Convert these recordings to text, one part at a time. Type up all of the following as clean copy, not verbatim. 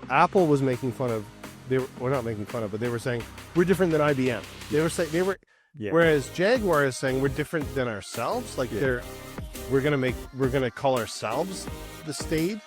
Apple was making fun of, we're not making fun of, but they were saying we're different than IBM. Whereas Jaguar is saying we're different than ourselves. Like we're gonna call ourselves the Stade.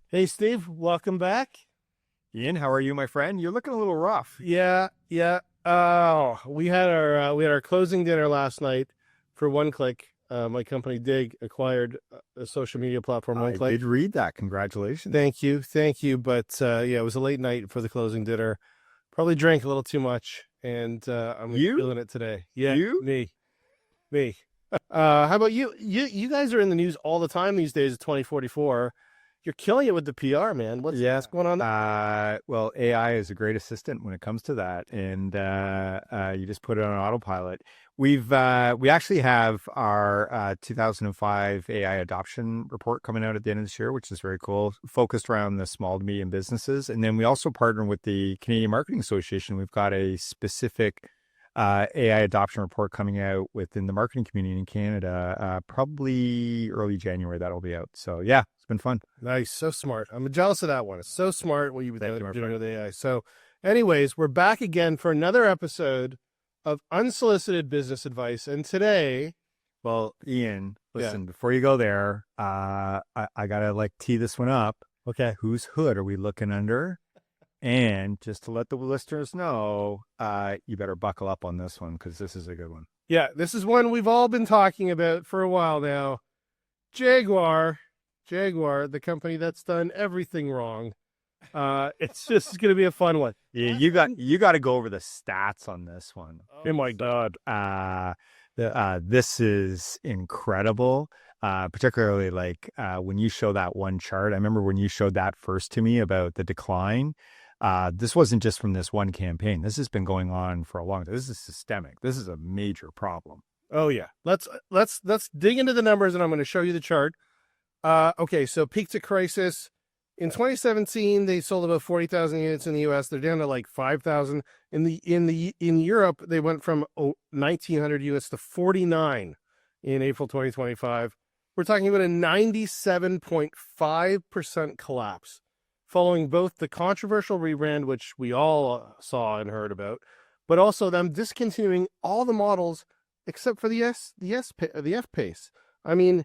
Hey, Steve, welcome back. Ian, how are you, my friend? You're looking a little rough. Yeah. Oh, we had our closing dinner last night for OneClick. My company Dig acquired a social media platform. OneClick. I did read that. Congratulations. Thank you. But it was a late night for the closing dinner. Probably drank a little too much, and I'm feeling it today. Yeah, me. How about you? You guys are in the news all the time these days. 2044. You're killing it with the PR, man. What's going on there? Well, AI is a great assistant when it comes to that, and you just put it on autopilot. We actually have our 2005 AI adoption report coming out at the end of this year, which is very cool, focused around the small to medium businesses. And then we also partner with the Canadian Marketing Association. We've got a specific AI adoption report coming out within the marketing community in Canada, probably early January. That'll be out. So yeah, it's been fun. Nice. So smart. I'm jealous of that one. It's so smart what you've been doing with AI. So anyways, we're back again for another episode of unsolicited business advice. And today, well, Ian, listen, before you go there, I gotta tee this one up. Okay. Whose hood are we looking under? And just to let the listeners know, you better buckle up on this one because this is a good one. Yeah, this is one we've all been talking about for a while now. Jaguar, the company that's done everything wrong. It's just going to be a fun one. Yeah, you got to go over the stats on this one. Oh my God. This is incredible. Particularly when you show that one chart. I remember when you showed that first to me about the decline. This wasn't just from this one campaign. This has been going on for a long time. This is systemic. This is a major problem. Oh yeah. Let's dig into the numbers, and I'm going to show you the chart. Okay, so peak to crisis in 2017, they sold about 40,000 units in the U.S. They're down to 5,000 in Europe. They went from 1,900 units to 49 in April 2025. We're talking about a 97.5% collapse, following both the controversial rebrand, which we all saw and heard about, but also them discontinuing all the models except for the F-Pace. I mean,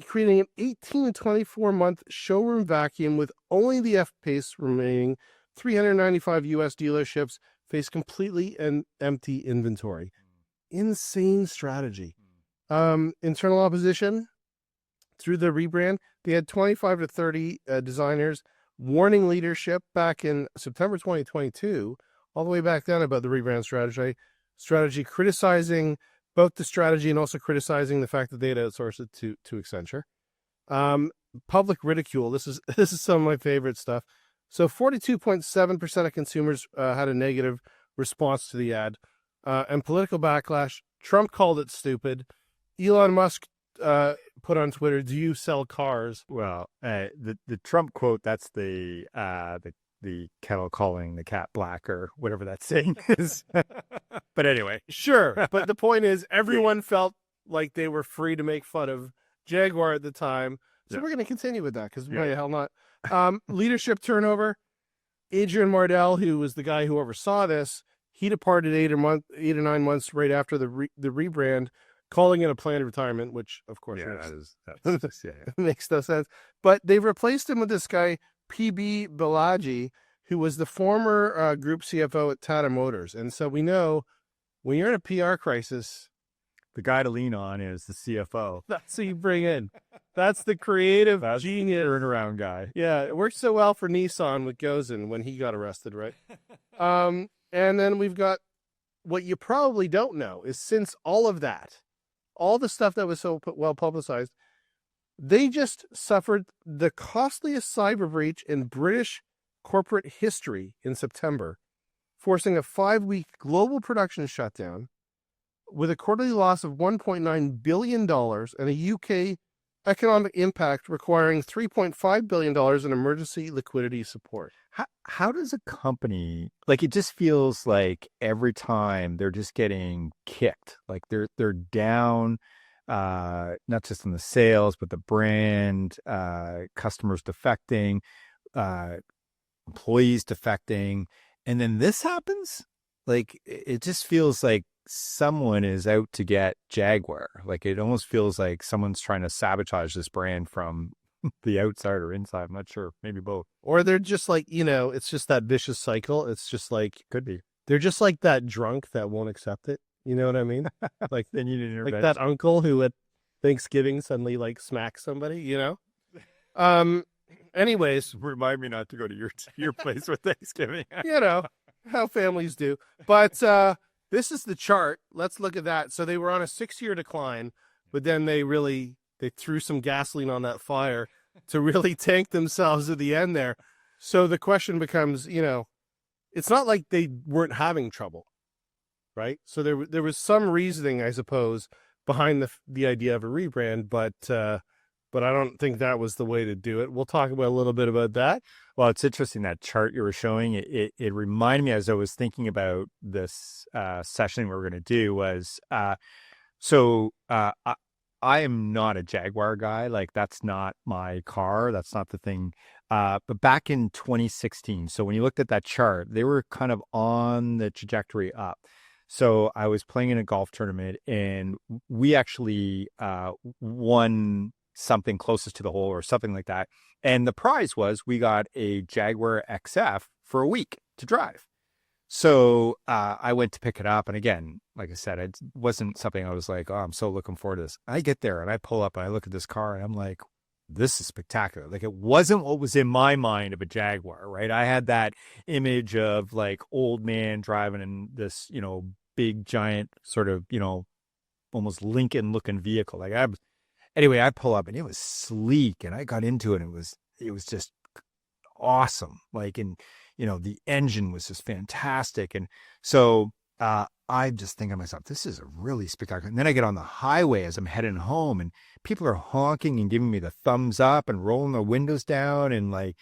creating an 18 to 24 month showroom vacuum with only the F-Pace remaining. 395 U.S. dealerships face completely empty inventory. Insane strategy. Internal opposition through the rebrand. They had 25 to 30 designers warning leadership back in September 2022, all the way back then about the rebrand strategy, criticizing both the strategy and also criticizing the fact that they had outsourced it to Accenture. Public ridicule. This is some of my favorite stuff. So 42.7% of consumers had a negative response to the ad, and political backlash. Trump called it stupid. Elon Musk put on Twitter, "Do you sell cars?" Well, the Trump quote, that's the kettle calling the cat black, or whatever that saying is. But anyway. Sure. But the point is, everyone felt like they were free to make fun of Jaguar at the time. So we're going to continue with that because why the hell not? Leadership turnover. Adrian Mardell, who was the guy who oversaw this, he departed 8 or 9 months right after the rebrand, calling it a planned retirement, which of course makes no sense. But they've replaced him with this guy, PB Balaji, who was the former group CFO at Tata Motors. And so we know when you're in a PR crisis, the guy to lean on is the CFO. That's who you bring in. That's the creative genius turnaround guy. Yeah, it worked so well for Nissan with Gozen when he got arrested, right? And then we've got what you probably don't know is since all of that, all the stuff that was so well publicized, They just suffered the costliest cyber breach in British corporate history in September, forcing a 5-week global production shutdown with a quarterly loss of $1.9 billion and a UK economic impact requiring $3.5 billion in emergency liquidity support. How does a company, like, it just feels like every time they're just getting kicked, like they're down, not just in the sales, but the brand, customers defecting, employees defecting, and then this happens? Like, it just feels like someone is out to get Jaguar. Like, it almost feels like someone's trying to sabotage this brand from the outside or inside. I'm not sure. Maybe both. Or they're just like, it's just that vicious cycle. It's just like, Could be. they're just like that drunk that won't accept it. You know what I mean? Like, They need an like intervention. that uncle who at Thanksgiving suddenly like smacks somebody, Anyways, Remind me not to go to your place for Thanksgiving. how families do. But this is the chart. Let's look at that. So they were on a 6-year decline, but then they threw some gasoline on that fire to really tank themselves at the end there. So the question becomes, it's not like they weren't having trouble, right? So there was some reasoning, I suppose, behind the idea of a rebrand, but I don't think that was the way to do it. We'll talk about a little bit about that. Well, it's interesting, that chart you were showing. It reminded me, as I was thinking about this session we were going to do, was I am not a Jaguar guy. Like, that's not my car. That's not the thing. But back in 2016, so when you looked at that chart, they were kind of on the trajectory up. So I was playing in a golf tournament, and we actually won something closest to the hole or something like that. And the prize was we got a Jaguar XF for a week to drive. So I went to pick it up. And again, like I said, it wasn't something I was like, oh, I'm so looking forward to this. I get there and I pull up and I look at this car and I'm like, this is spectacular. Like, it wasn't what was in my mind of a Jaguar, right? I had that image of like old man driving in this, big giant sort of, almost Lincoln looking vehicle. Anyway, I pull up and it was sleek, and I got into it. And it was just awesome. Like, and the engine was just fantastic. And so I'm just thinking to myself, this is a really spectacular. And then I get on the highway as I'm heading home, and people are honking and giving me the thumbs up and rolling their windows down. And like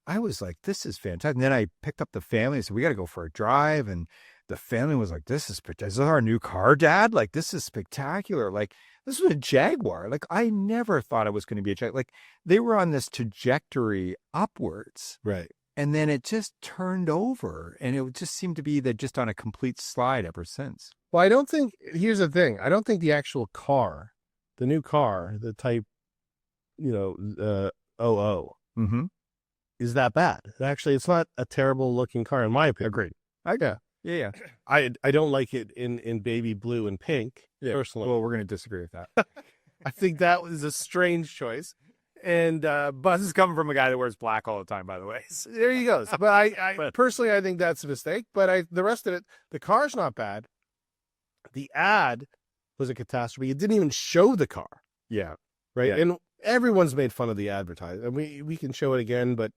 I was like, this is fantastic. And then I picked up the family and said, we got to go for a drive. And the family was like, this is our new car, Dad? Like, this is spectacular. Like, this was a Jaguar. Like, I never thought it was going to be a Jaguar. Like, they were on this trajectory upwards. Right. And then it just turned over, and it just seemed to be that just on a complete slide ever since. Well, here's the thing. I don't think the actual car, the new car, the type, 00, is that bad. Actually, it's not a terrible looking car in my opinion. Agreed. Yeah. I don't like it in baby blue and pink, personally. Well, we're going to disagree with that. I think that was a strange choice. And but this is coming from a guy that wears black all the time, by the way. There you go. But I personally, I think that's a mistake. But the rest of it, the car's not bad. The ad was a catastrophe. It didn't even show the car. Yeah. Right. Yeah. And everyone's made fun of the advertising. And we can show it again, but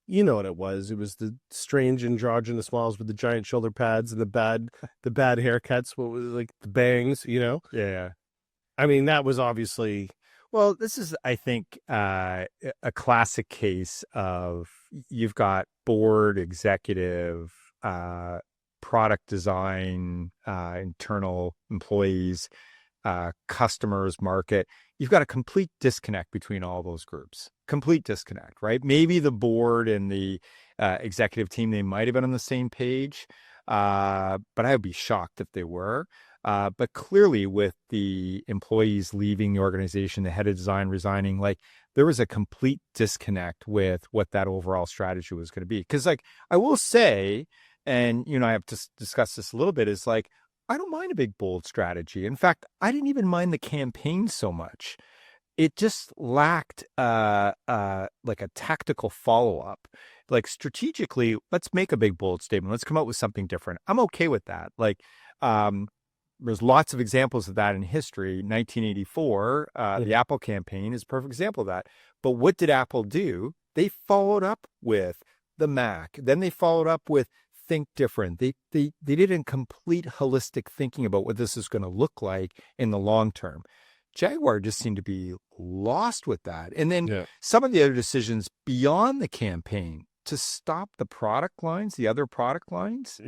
you know what it was. It was the strange androgynous models with the giant shoulder pads and the bad haircuts. What was like the bangs, Yeah. I mean, that was obviously. Well, this is, I think, a classic case of you've got board, executive, product design, internal employees, customers, market. You've got a complete disconnect between all those groups. Complete disconnect, right? Maybe the board and the executive team, they might have been on the same page, but I would be shocked if they were. But clearly, with the employees leaving the organization, the head of design resigning, like, there was a complete disconnect with what that overall strategy was going to be. Because, like, I will say, and I have to discuss this a little bit, is like, I don't mind a big, bold strategy. In fact, I didn't even mind the campaign so much. It just lacked like a tactical follow-up. Like, strategically, let's make a big, bold statement. Let's come up with something different. I'm okay with that. Like, there's lots of examples of that in history. 1984, the Apple campaign is a perfect example of that. But what did Apple do? They followed up with the Mac. Then they followed up with Think Different. They did a complete holistic thinking about what this is going to look like in the long term. Jaguar just seemed to be lost with that. And then some of the other decisions beyond the campaign to stop the product lines, the other product lines,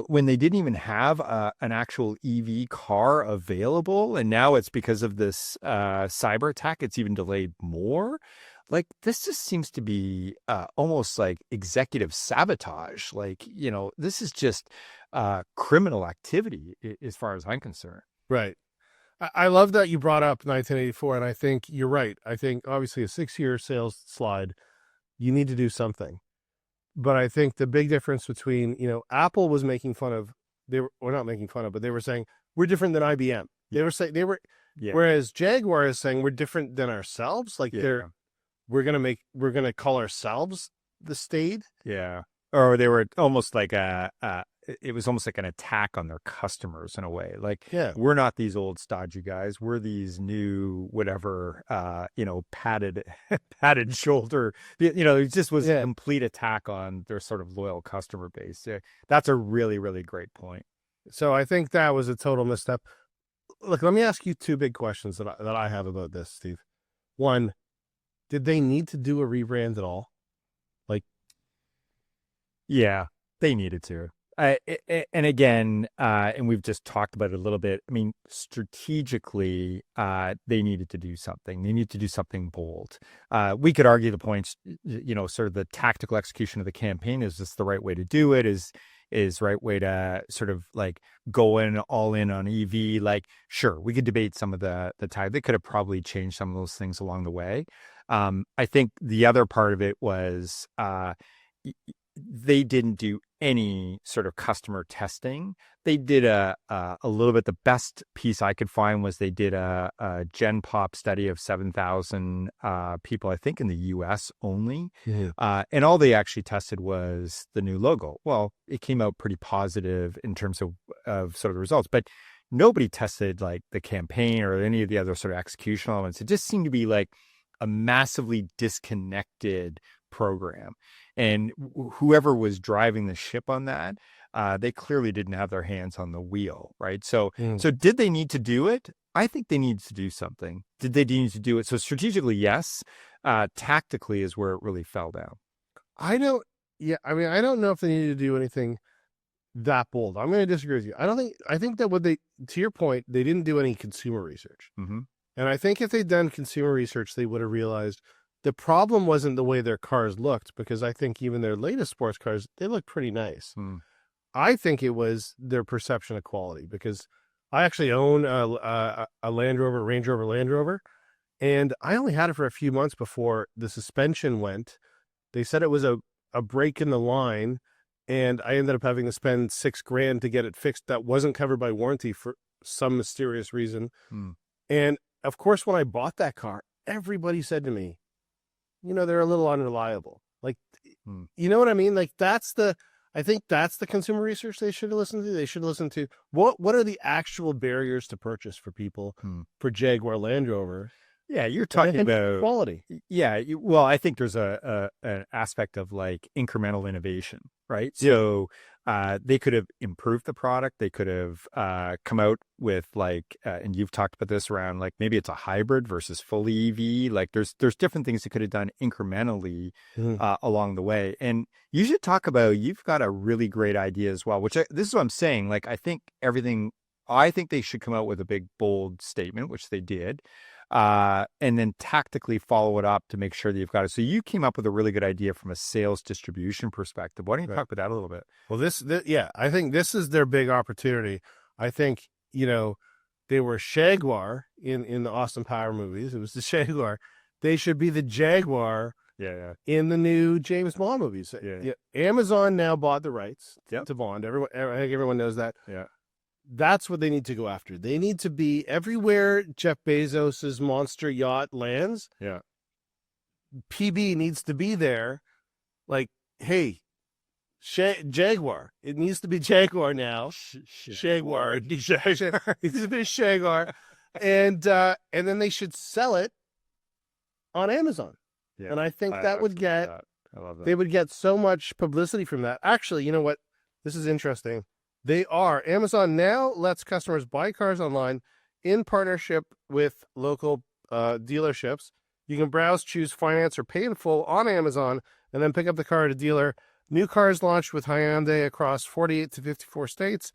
when they didn't even have an actual EV car available. And now it's because of this cyber attack, it's even delayed more. Like, this just seems to be almost like executive sabotage. Like, this is just criminal activity as far as I'm concerned. Right. I love that you brought up 1984, and I think you're right. I think obviously a 6-year sales slide, you need to do something. But I think the big difference between, Apple was making fun of, not making fun of, but they were saying, we're different than IBM. They were saying, whereas Jaguar is saying we're different than ourselves. Like we're going to call ourselves the Stade. Yeah. Or they were almost like it was almost like an attack on their customers in a way. Like, we're not these old stodgy guys. We're these new, whatever, padded shoulder. It just was a complete attack on their sort of loyal customer base. That's a really, really great point. So I think that was a total misstep. Look, let me ask you 2 big questions that I have about this, Steve. One, did they need to do a rebrand at all? Yeah, they needed to. And again, and we've just talked about it a little bit. I mean, strategically, they needed to do something. They needed to do something bold. We could argue the points, sort of the tactical execution of the campaign. Is this the right way to do it? Is the right way to sort of like go all in on EV? Like, sure, we could debate some of the time. They could have probably changed some of those things along the way. I think the other part of it was they didn't do any sort of customer testing. They did a little bit. The best piece I could find was they did a Gen Pop study of 7,000 people, I think in the US only. And all they actually tested was the new logo. Well, it came out pretty positive in terms of sort of the results, but nobody tested like the campaign or any of the other sort of execution elements. It just seemed to be like a massively disconnected program. And whoever was driving the ship on that, they clearly didn't have their hands on the wheel, right? So did they need to do it? I think they needed to do something. Did they need to do it? So strategically, yes. Tactically is where it really fell down. I don't know if they needed to do anything that bold. I'm going to disagree with you. I think that to your point, they didn't do any consumer research. Mm-hmm. And I think if they'd done consumer research, they would have realized the problem wasn't the way their cars looked, because I think even their latest sports cars, they look pretty nice. I think it was their perception of quality, because I actually own a Range Rover Land Rover, and I only had it for a few months before the suspension went. They said it was a break in the line, and I ended up having to spend $6,000 to get it fixed. That wasn't covered by warranty for some mysterious reason. And of course, when I bought that car, everybody said to me, they're a little unreliable. Like, you know what I mean? Like, I think that's the consumer research they should have listened to. They should listen to what are the actual barriers to purchase for people for Jaguar Land Rover. Yeah, you're talking about quality. Yeah, well, I think there's an aspect of like incremental innovation, right? So they could have improved the product. They could have come out with like, and you've talked about this around like maybe it's a hybrid versus fully EV. Like there's different things they could have done incrementally along the way. And you should talk about, you've got a really great idea as well, this is what I'm saying. Like I think they should come out with a big, bold statement, which they did. And then tactically follow it up to make sure that you've got it. So you came up with a really good idea from a sales distribution perspective. Why don't you talk about that a little bit? Well, I think this is their big opportunity. I think, they were Jaguar in the Austin Power movies. It was the Jaguar. They should be the Jaguar in the new James Bond movies. Amazon now bought the rights to Bond. I think everyone knows that. Yeah. That's what they need to go after. They need to be everywhere Jeff Bezos's monster yacht lands. PB needs to be there. Like, hey, Jaguar. It needs to be Jaguar now. Jaguar. It needs to be Jaguar. And then they should sell it on Amazon. Yeah. And I think that would get, I love that. they would get so much publicity from that. Actually, you know what? This is interesting. Amazon now lets customers buy cars online in partnership with local dealerships. You can browse, choose finance, or pay in full on Amazon, and then pick up the car at a dealer. New cars launched with Hyundai across 48 to 54 states,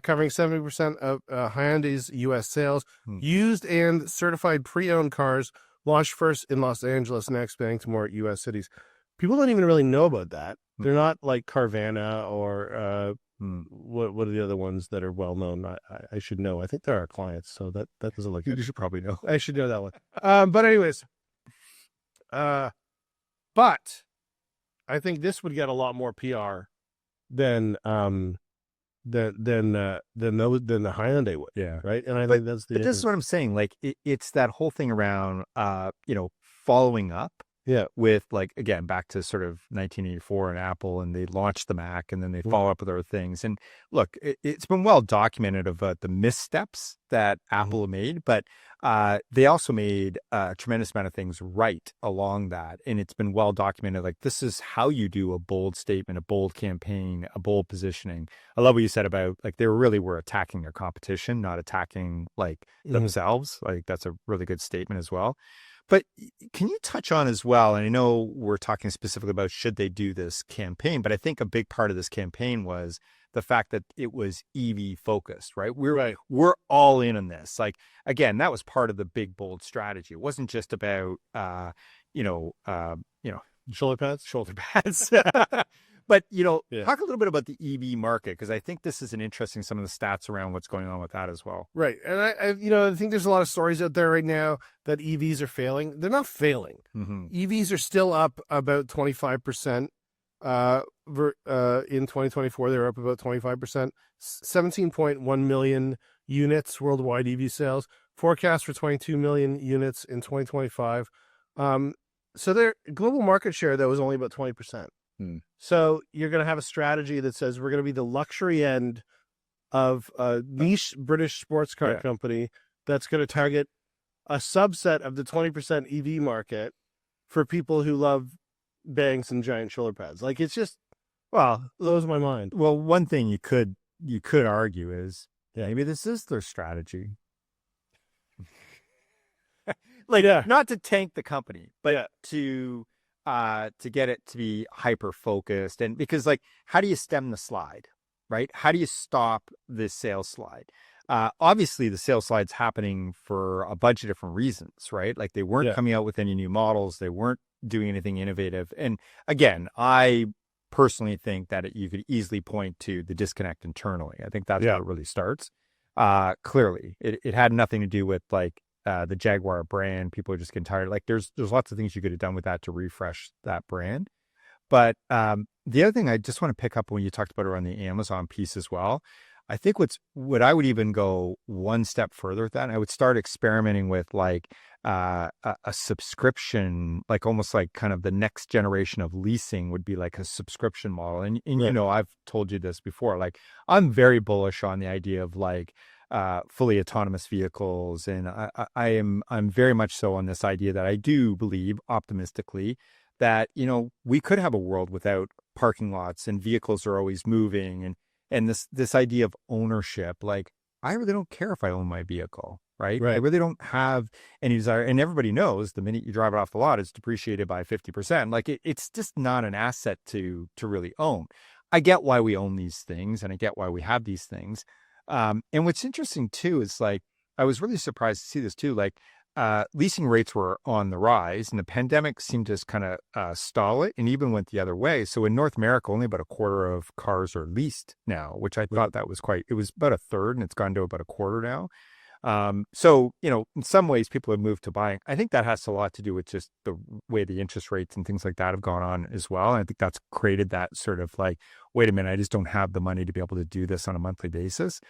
covering 70% of Hyundai's U.S. sales. Used and certified pre-owned cars launched first in Los Angeles, now expanding to more U.S. cities. People don't even really know about that. They're not like Carvana or what are the other ones that are well known? I should know. I think they're our clients, so that doesn't look good. You should probably know. I should know that one. But anyways, but I think this would get a lot more PR than the Hyundai would. Yeah. Right. And I think that's But this is what I'm saying. Like it's that whole thing around following up. Yeah. With like, again, back to sort of 1984 and Apple, and they launched the Mac and then they follow up with other things. And look, it's been well documented of the missteps that Apple made, but they also made a tremendous amount of things right along that. And it's been well documented. Like, this is how you do a bold statement, a bold campaign, a bold positioning. I love what you said about like, they really were attacking their competition, not attacking like themselves. Like, that's a really good statement as well. But can you touch on as well, and I know we're talking specifically about should they do this campaign, but I think a big part of this campaign was the fact that it was EV focused, right? We're all in on this. Like, again, that was part of the big, bold strategy. It wasn't just about, shoulder pads. But, talk a little bit about the EV market, because I think this is an interesting, some of the stats around what's going on with that as well. Right. And I think there's a lot of stories out there right now that EVs are failing. They're not failing. EVs are still up about 25%. In 2024, they were up about 25%. 17.1 million units worldwide EV sales. Forecast for 22 million units in 2025. So their global market share, though, is only about 20%. So you're going to have a strategy that says we're going to be the luxury end of a niche British sports car company that's going to target a subset of the 20% EV market for people who love bangs and giant shoulder pads. Like, it's just, blows my mind. Well, one thing you could argue is maybe this is their strategy. Not to tank the company, but to get it to be hyper focused. And because, like, how do you stem the slide, right? How do you stop this sales slide? Obviously the sales slide's happening for a bunch of different reasons, right? Like, they weren't coming out with any new models. They weren't doing anything innovative. And again, I personally think that you could easily point to the disconnect internally. I think that's where it really starts. Clearly it had nothing to do with like, the Jaguar brand. People are just getting tired. Like, there's lots of things you could have done with that to refresh that brand. But the other thing I just want to pick up when you talked about around the Amazon piece as well, I think what I would even go one step further with that, I would start experimenting with like a subscription, like almost like kind of the next generation of leasing would be like a subscription model. And I've told you this before, like, I'm very bullish on the idea of like fully autonomous vehicles. And I'm very much so on this idea that I do believe optimistically that, we could have a world without parking lots and vehicles are always moving. And this idea of ownership, like, I really don't care if I own my vehicle, right? I really don't have any desire. And everybody knows the minute you drive it off the lot, it's depreciated by 50%. Like, it's just not an asset to really own. I get why we own these things and I get why we have these things. And what's interesting too, is like, I was really surprised to see this too. Like, leasing rates were on the rise and the pandemic seemed to just kind of stall it and even went the other way. So in North America, only about a quarter of cars are leased now, which I thought that was it was about a third and it's gone to about a quarter now. So, in some ways people have moved to buying. I think that has a lot to do with just the way the interest rates and things like that have gone on as well. And I think that's created that sort of like, wait a minute, I just don't have the money to be able to do this on a monthly basis.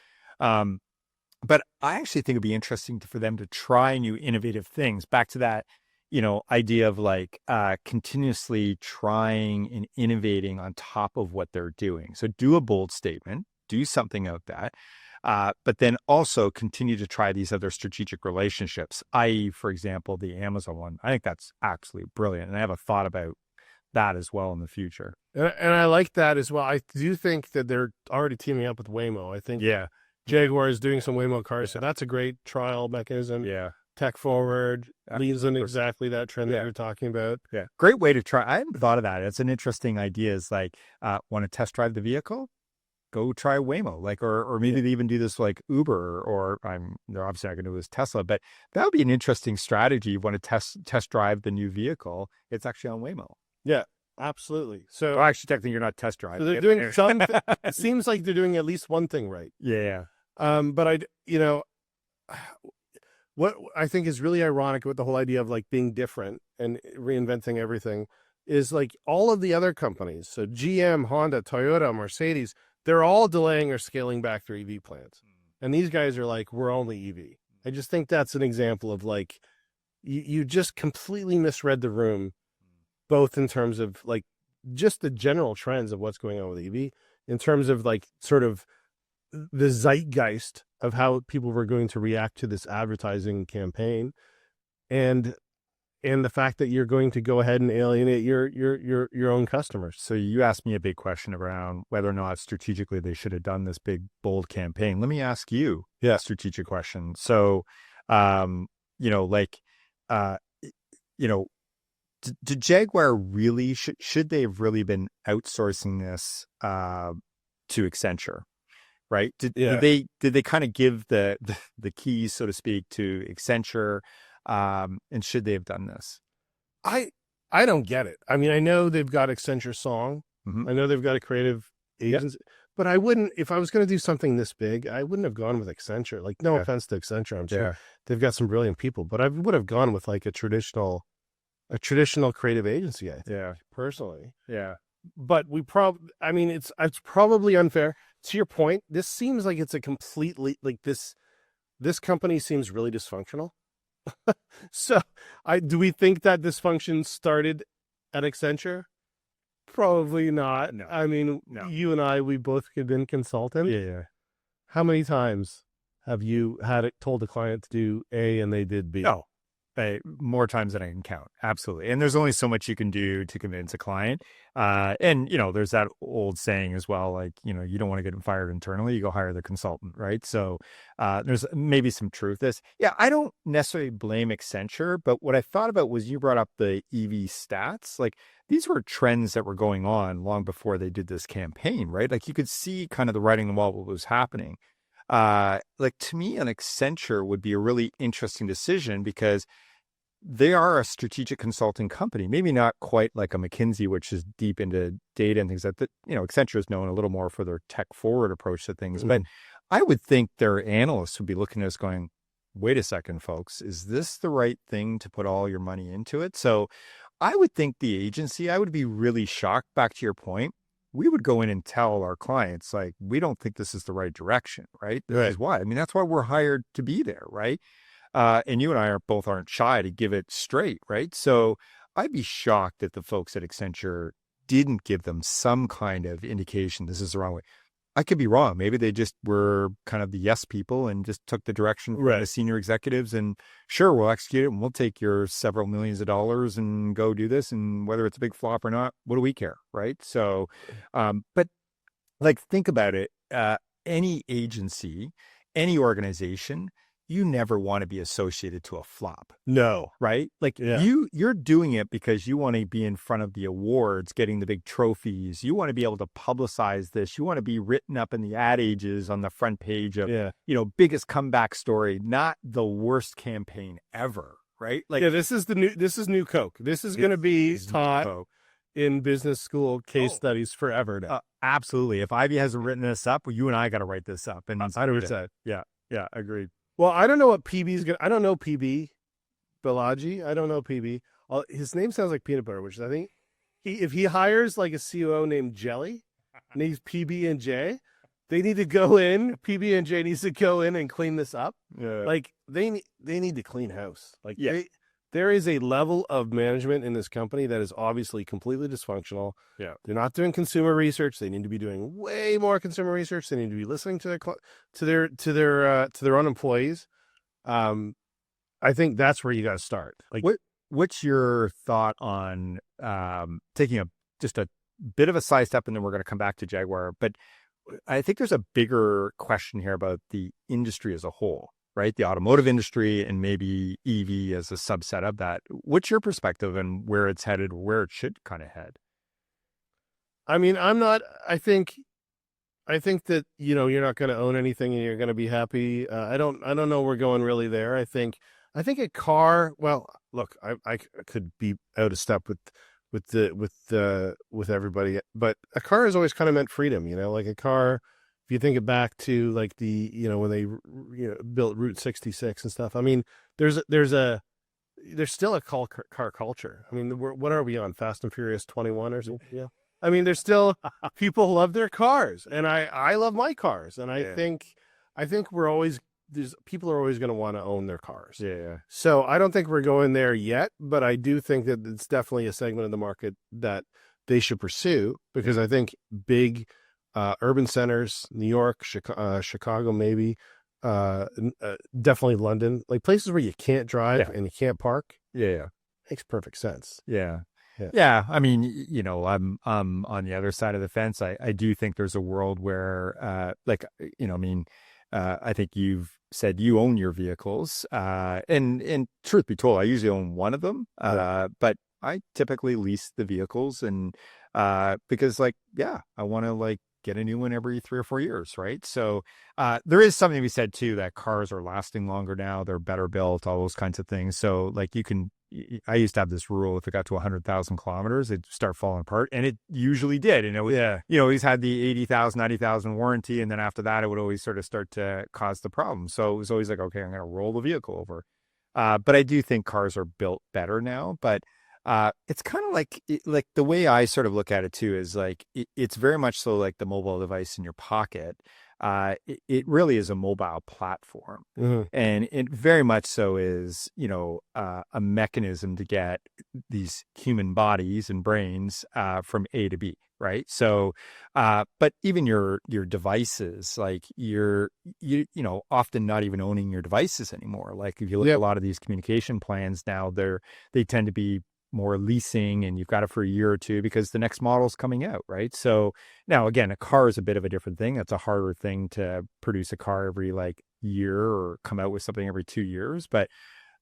But I actually think it'd be interesting for them to try new innovative things. Back to that, idea of like continuously trying and innovating on top of what they're doing. So do a bold statement, do something out that, but then also continue to try these other strategic relationships, i.e., for example, the Amazon one. I think that's absolutely brilliant. And I have a thought about that as well in the future. And I like that as well. I do think that they're already teaming up with Waymo. I think Jaguar is doing some Waymo cars, so that's a great trial mechanism. Yeah. Tech forward, leads in exactly that trend that you're talking about. Yeah. Great way to try. I hadn't thought of that. It's an interesting idea. Is like, want to test drive the vehicle? Go try Waymo, like, or maybe they even do this like Uber, or they're obviously not going to do this Tesla, but that would be an interesting strategy. You want to test drive the new vehicle? It's actually on Waymo. Yeah, absolutely. So well, actually, technically, you're not test driving. So they're doing some. It seems like they're doing at least one thing right. Yeah. But what I think is really ironic with the whole idea of like being different and reinventing everything is like all of the other companies. So GM, Honda, Toyota, Mercedes, they're all delaying or scaling back their EV plans. And these guys are like, we're only EV. I just think that's an example of like, you just completely misread the room, both in terms of like just the general trends of what's going on with EV, in terms of like sort of the zeitgeist of how people were going to react to this advertising campaign, and the fact that you're going to go ahead and alienate your own customers. So you asked me a big question around whether or not strategically they should have done this big, bold campaign. Let me ask you a strategic question. So, did Jaguar really, should they have really been outsourcing this to Accenture? Right? Did they kind of give the keys, so to speak, to Accenture? And should they have done this? I don't get it. I mean, I know they've got Accenture Song. I know they've got a creative agency, but I wouldn't, if I was going to do something this big, I wouldn't have gone with Accenture. Like, no offense to Accenture, I'm sure they've got some brilliant people, but I would have gone with like a traditional creative agency, I think, personally. Yeah. But it's probably unfair. To your point, this seems like it's a completely, like this company seems really dysfunctional. So do we think that dysfunction started at Accenture? Probably not. No. I mean, you and I, we both have been consultants. Yeah. How many times have you told a client to do A and they did B? No. More times than I can count. Absolutely. And there's only so much you can do to convince a client. And, there's that old saying as well, like, you don't want to get them fired internally, you go hire the consultant, right? So there's maybe some truth to this. Yeah, I don't necessarily blame Accenture, but what I thought about was you brought up the EV stats. Like, these were trends that were going on long before they did this campaign, right? Like, you could see kind of the writing on the wall, what was happening. Like, to me, an Accenture would be a really interesting decision because they are a strategic consulting company, maybe not quite like a McKinsey, which is deep into data and things like that. Accenture is known a little more for their tech forward approach to things, but I would think their analysts would be looking at us going, wait a second, folks, is this the right thing to put all your money into it? So I would think the agency, I would be really shocked. Back to your point, we would go in and tell our clients, like, we don't think this is the right direction, right? This is why. I mean, that's why we're hired to be there, right? And you and I aren't shy to give it straight, right? So I'd be shocked that the folks at Accenture didn't give them some kind of indication this is the wrong way. I could be wrong. Maybe they just were kind of the yes people and just took the direction from the senior executives and sure, we'll execute it and we'll take your several millions of dollars and go do this. And whether it's a big flop or not, what do we care, right? So, but like, think about it. Any agency, any organization, you never want to be associated to a flop. No. Right? Like you're doing it because you want to be in front of the awards, getting the big trophies. You want to be able to publicize this. You want to be written up in the ad ages on the front page of, biggest comeback story, not the worst campaign ever. Right? Like, this is new Coke. This is going to be taught in business school case studies forever now. Absolutely. If Ivy hasn't written this up, well, you and I got to write this up. And 100%. Yeah, agreed. Well, I don't know what PB is going to... I don't know PB Balaji. I don't know PB. His name sounds like peanut butter, which I think... If he hires like a COO named Jelly, and he's PB and J, they need to go in. PB and J needs to go in and clean this up. Yeah. Like, they need to clean house. Like, there is a level of management in this company that is obviously completely dysfunctional. Yeah. They're not doing consumer research. They need to be doing way more consumer research. They need to be listening to their own employees. I think that's where you got to start. Like, what's your thought on taking just a bit of a side step, and then we're going to come back to Jaguar. But I think there's a bigger question here about the industry as a whole, right? The automotive industry and maybe EV as a subset of that. What's your perspective and where it's headed, where it should kind of head? I mean, I think that, you're not going to own anything and you're going to be happy. I don't know we're going really there. I think a car, well, look, I could be out of step with everybody, but a car has always kind of meant freedom, like a car. If you think it back to like when they built Route 66 and stuff, I mean, there's still a car culture. I mean, what are we on, Fast and Furious 21 or something? Yeah. I mean, there's still people love their cars, and I love my cars, and I think people are always going to want to own their cars. Yeah. So I don't think we're going there yet, but I do think that it's definitely a segment of the market that they should pursue, because I think big urban centers, New York, Chicago, maybe, definitely London, like places where you can't drive and you can't park. Yeah. Makes perfect sense. Yeah. Yeah. I mean, I'm on the other side of the fence. I do think there's a world where, I think you've said you own your vehicles. And truth be told, I usually own one of them. But I typically lease the vehicles, and because I want to get a new one every 3 or 4 years, right? So there is something to be said too, that cars are lasting longer now. They're better built, all those kinds of things. So I used to have this rule: if it got to 100,000 kilometers, it'd start falling apart, and it usually did. And it was, he's had the 80,000, 90,000 warranty, and then after that, it would always sort of start to cause the problem. So it was always like, okay, I'm going to roll the vehicle over. But I do think cars are built better now. But it's kind of like the way I sort of look at it too is it's very much so like the mobile device in your pocket. It really is a mobile platform, and it very much so is, a mechanism to get these human bodies and brains from A to B, right? So, but even your devices, you're often not even owning your devices anymore. Like if you look at a lot of these communication plans now, they tend to be more leasing, and you've got it for a year or two because the next model's coming out, right? So now again, a car is a bit of a different thing. That's a harder thing to produce a car every year or come out with something every 2 years. But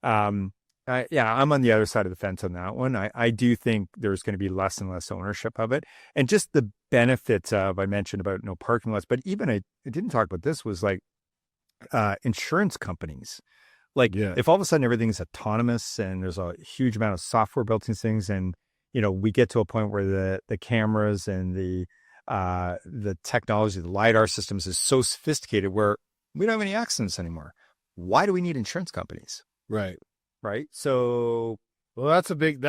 I'm on the other side of the fence on that one. I do think there's going to be less and less ownership of it, and just the benefits of, I mentioned about no parking lots, but even I didn't talk about this, was insurance companies. If all of a sudden everything's autonomous and there's a huge amount of software built into things, and we get to a point where the cameras and the technology, the LiDAR systems is so sophisticated where we don't have any accidents anymore. Why do we need insurance companies? Right. So, well, that's a bigger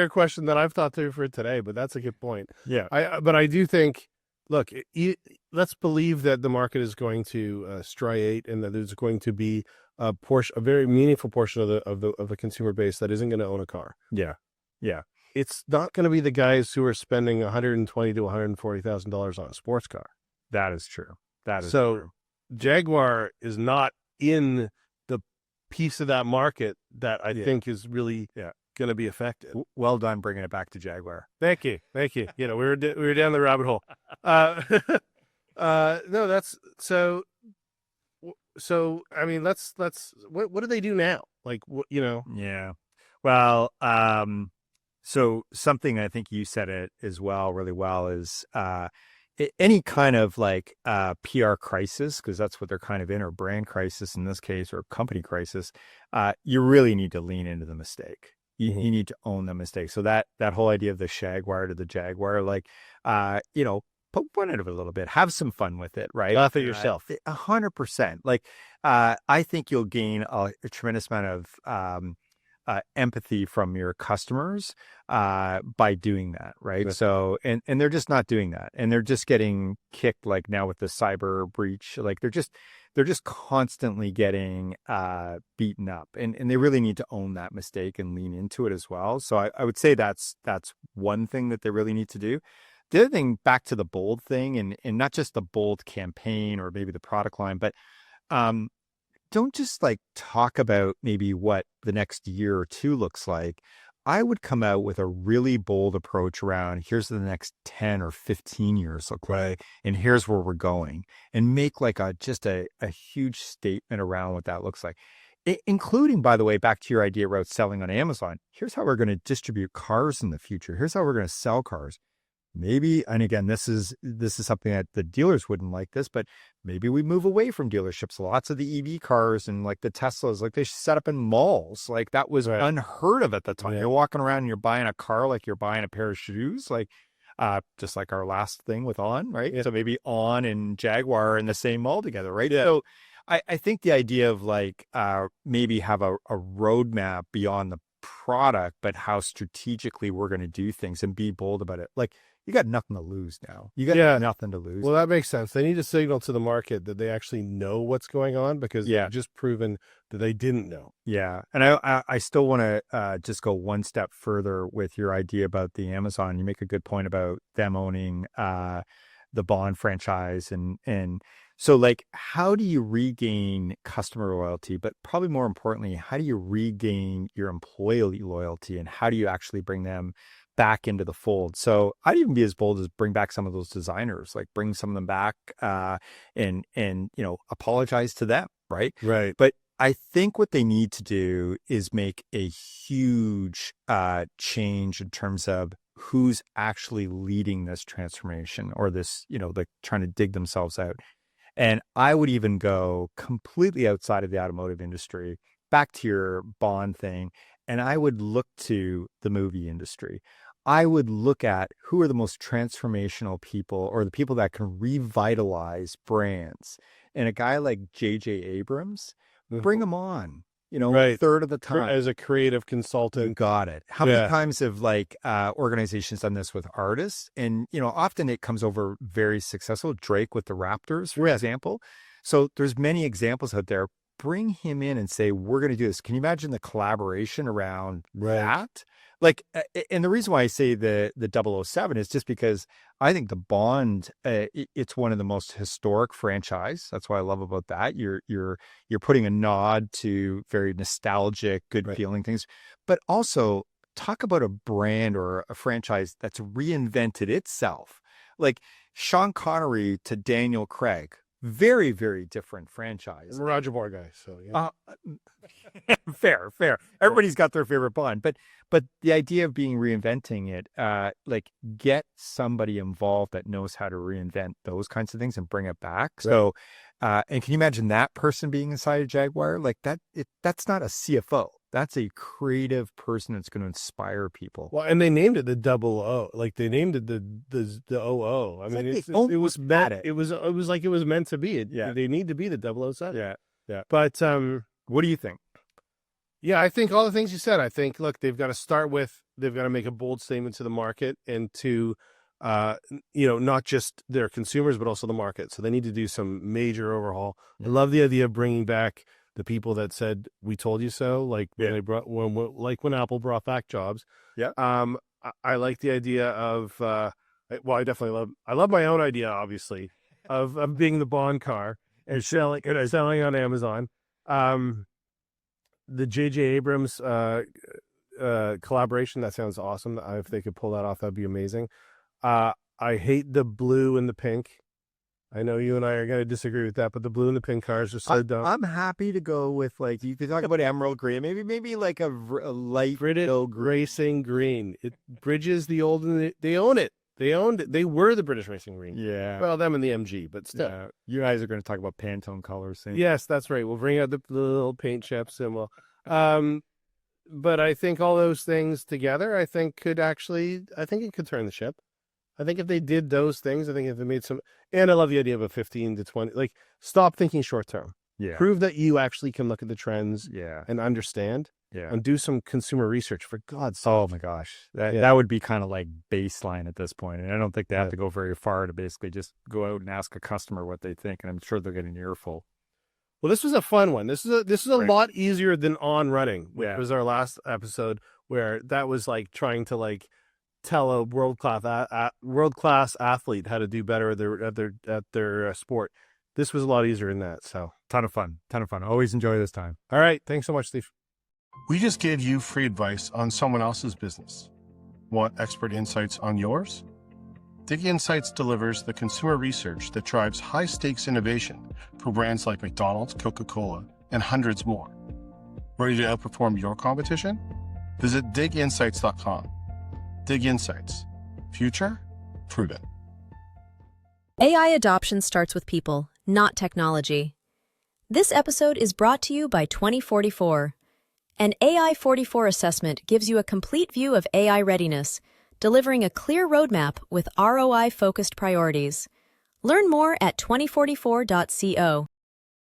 question that I've thought through for today, but that's a good point. Yeah. But I do think, look, let's believe that the market is going to striate, and that there's going to be a very meaningful portion of the consumer base that isn't going to own a car. Yeah. It's not going to be the guys who are spending $120,000 to $140,000 on a sports car. That is true. So Jaguar is not in the piece of that market that I think is really going to be affected. Well done bringing it back to Jaguar. Thank you. We were down the rabbit hole. No, that's so. I mean, let's. What do they do now? Yeah. Well, so something I think you said it as well, really well, is any kind of PR crisis, because that's what they're kind of in, or brand crisis in this case, or company crisis. You really need to lean into the mistake. You need to own the mistake. So that whole idea of the Jaguar to the Jaguar, poke fun out of it a little bit, have some fun with it, right? Laugh at yourself. 100%. I think you'll gain a tremendous amount of empathy from your customers by doing that, right? Right. So, and they're just not doing that, and they're just getting kicked, like now with the cyber breach, like they're just constantly getting beaten up, and they really need to own that mistake and lean into it as well. So I would say that's one thing that they really need to do. The other thing, back to the bold thing, and not just the bold campaign or maybe the product line, but um, don't just like talk about maybe what the next year or two looks like. I would come out with a really bold approach around here's the next 10 or 15 years look like, and here's where we're going, and make like just a huge statement around what that looks like. Including, by the way, back to your idea about selling on Amazon. Here's how we're going to distribute cars in the future. Here's how we're going to sell cars. Maybe, and again, this is something that the dealers wouldn't like this, but maybe we move away from dealerships. Lots of the EV cars and like the Teslas, like they set up in malls. Like that was Right. unheard of at the time. Yeah. You're walking around and you're buying a car like you're buying a pair of shoes, like just like our last thing with On, right? Yeah. So maybe On and Jaguar are in the same mall together, right? Yeah. So I think the idea of like maybe have a roadmap beyond the product, but how strategically we're going to do things and be bold about it. Like, you got nothing to lose now. You got Yeah. nothing to lose. Well, that makes sense. They need to signal to the market that they actually know what's going on, because Yeah. they've just proven that they didn't know. Yeah. And I still want to just go one step further with your idea about the Amazon. You make a good point about them owning the Bond franchise. And so like, how do you regain customer loyalty? But probably more importantly, how do you regain your employee loyalty, and how do you actually bring them back into the fold? So I'd even be as bold as bring back some of those designers, like bring some of them back and apologize to them, right? Right. But I think what they need to do is make a huge change in terms of who's actually leading this transformation, or this, like trying to dig themselves out. And I would even go completely outside of the automotive industry, back to your Bond thing, and I would look to the movie industry. I would look at who are the most transformational people, or the people that can revitalize brands. And a guy like J.J. Abrams, bring him on, Right. third of the time. As a creative You consultant. got it. How many Yeah. times have like organizations done this with artists? And often it comes over very successful. Drake with the Raptors, for Yeah. example. So there's many examples out there. Bring him in and say, we're going to do this. Can you imagine the collaboration around that? Like, and the reason why I say the 007 is just because I think the Bond, it's one of the most historic franchise. That's what I love about that. You're putting a nod to very nostalgic, good Right. feeling things, but also talk about a brand or a franchise that's reinvented itself. Like Sean Connery to Daniel Craig, very, very different franchise. I'm a Roger Moore guy, so yeah. Fair. Everybody's got their favorite Bond, but the idea of reinventing it, like get somebody involved that knows how to reinvent those kinds of things and bring it back. Right. So, and can you imagine that person being inside of Jaguar? Like that's not a CFO. That's a creative person that's going to inspire people. Well, and they named it the 00. Like they named it the 00. I It's mean, like it they was almost meant. had it. It was like it was meant to be. Yeah. They need to be the 007. Yeah. But What do you think? yeah, I think all the things you said. I think, look, they've got to make a bold statement to the market, and to not just their consumers, but also the market. So they need to do some major overhaul. I love the idea of bringing back the people that said, "We told you so," like when when Apple brought back Jobs. Yeah. I like the idea of I definitely love my own idea, obviously, of being the Bond car and selling on Amazon. The J.J. Abrams collaboration, that sounds awesome. If they could pull that off, that'd be amazing. I hate the blue and the pink. I know you and I are going to disagree with that, but the blue and the pink cars are so dumb. I'm happy to go with, like, you could talk about emerald green, maybe like a light British green. racing green. It bridges the old and they own it. They owned it. They were the British racing green. Yeah. Well, them and the MG, but still. Yeah. You guys are going to talk about Pantone colors. Yes, that's right. We'll bring out the little paint chip symbol. But I think all those things together, I think it could turn the ship. I think if they did those things, I think if they made some, and I love the idea of a 15 to 20, like, stop thinking short term. Yeah. Prove that you actually can look at the trends Yeah. and understand Yeah. and do some consumer research, for God's sake. Oh my gosh. That would be kind of like baseline at this point. And I don't think they have to go very far to basically just go out and ask a customer what they think. And I'm sure they'll get an earful. Well, this was a fun one. This is a lot easier than On Running, which was our last episode, where that was like trying to like tell a world class athlete how to do better at their sport. This was a lot easier than that. So Ton of fun. Always enjoy this time. all right, thanks so much, Steve. We just gave you free advice on someone else's business. Want expert insights on yours? Dig Insights delivers the consumer research that drives high-stakes innovation for brands like McDonald's, Coca-Cola, and hundreds more. Ready to outperform your competition? Visit diginsights.com. Dig Insights. Future? Proven. AI adoption starts with people, not technology. This episode is brought to you by 2044. An AI 44 assessment gives you a complete view of AI readiness, delivering a clear roadmap with ROI-focused priorities. Learn more at 2044.co.